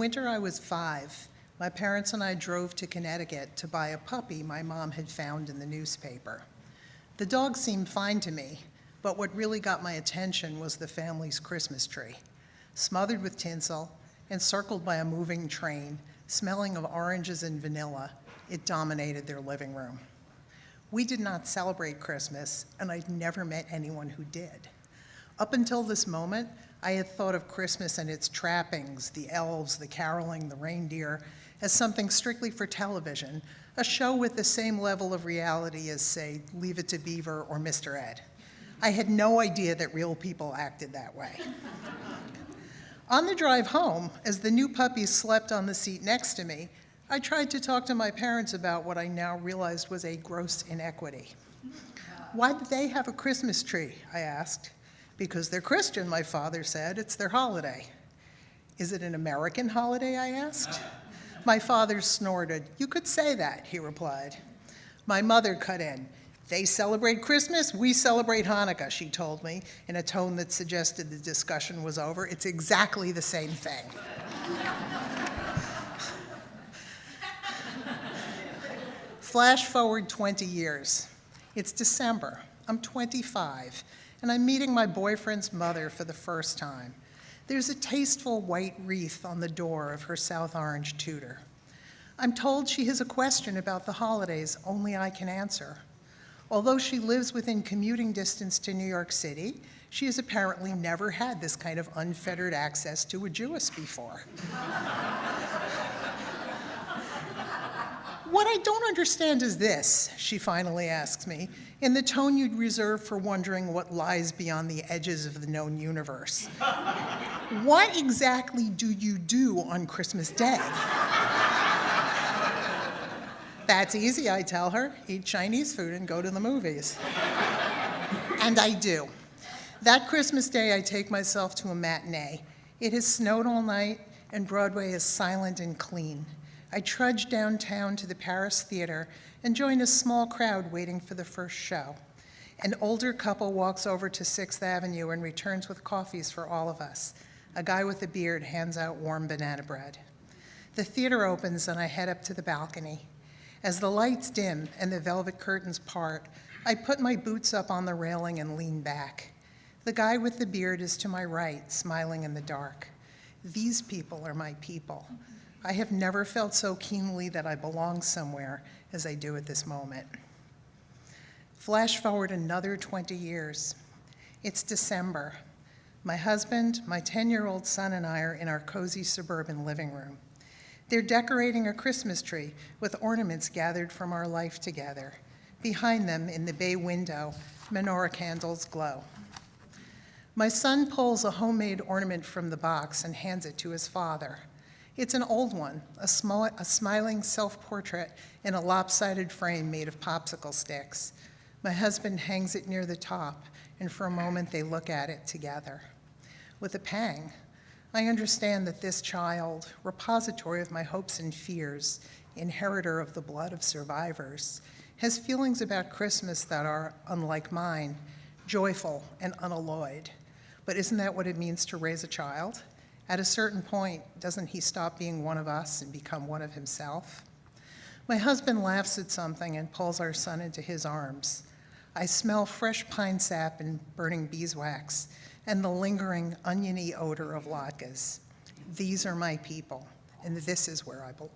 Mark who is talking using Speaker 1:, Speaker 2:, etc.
Speaker 1: winter I was 5, my parents and I drove to Connecticut to buy a puppy my mom had found in the newspaper. The dog seemed fine to me, but what really got my attention was the family's Christmas tree. Smothered with tinsel, encircled by a moving train, smelling of oranges and vanilla, it dominated their living room. We did not celebrate Christmas, and I'd never met anyone who did. Up until this moment, I had thought of Christmas and its trappings, the elves, the caroling, the reindeer, as something strictly for television, a show with the same level of reality as, say, Leave It to Beaver or Mr. Ed. I had no idea that real people acted that way. On the drive home, as the new puppy slept on the seat next to me, I tried to talk to my parents about what I now realized was a gross inequity. Why did they have a Christmas tree? I asked. Because they're Christian, my father said. It's their holiday. Is it an American holiday, I asked. My father snorted. You could say that, he replied. My mother cut in. They celebrate Christmas, we celebrate Hanukkah, she told me, in a tone that suggested the discussion was over. It's exactly the same thing. Flash forward 20 years. It's December. I'm 25, and I'm meeting my boyfriend's mother for the first time. There's a tasteful white wreath on the door of her South Orange Tudor. I'm told she has a question about the holidays only I can answer. Although she lives within commuting distance to New York City, she has apparently never had this kind of unfettered access to a Jewess before. What I don't understand is this, she finally asks me, in the tone you'd reserve for wondering what lies beyond the edges of the known universe. What exactly do you do on Christmas Day? That's easy, I tell her. Eat Chinese food and go to the movies. And I do. That Christmas Day, I take myself to a matinee. It has snowed all night, and Broadway is silent and clean. I trudge downtown to the Paris Theater and join a small crowd waiting for the first show. An older couple walks over to 6th Avenue and returns with coffees for all of us. A guy with a beard hands out warm banana bread. The theater opens and I head up to the balcony. As the lights dim and the velvet curtains part, I put my boots up on the railing and lean back. The guy with the beard is to my right, smiling in the dark. These people are my people. I have never felt so keenly that I belong somewhere as I do at this moment. Flash forward another 20 years. It's December. My husband, my 10-year-old son, and I are in our cozy suburban living room. They're decorating a Christmas tree with ornaments gathered from our life together. Behind them, in the bay window, menorah candles glow. My son pulls a homemade ornament from the box and hands it to his father. It's an old one, a smiling self-portrait in a lopsided frame made of popsicle sticks. My husband hangs it near the top, and for a moment they look at it together. With a pang, I understand that this child, repository of my hopes and fears, inheritor of the blood of survivors, has feelings about Christmas that are, unlike mine, joyful and unalloyed. But isn't that what it means to raise a child? At a certain point, doesn't he stop being one of us and become one of himself? My husband laughs at something and pulls our son into his arms. I smell fresh pine sap and burning beeswax and the lingering oniony odor of latkes. These are my people, and this is where I belong.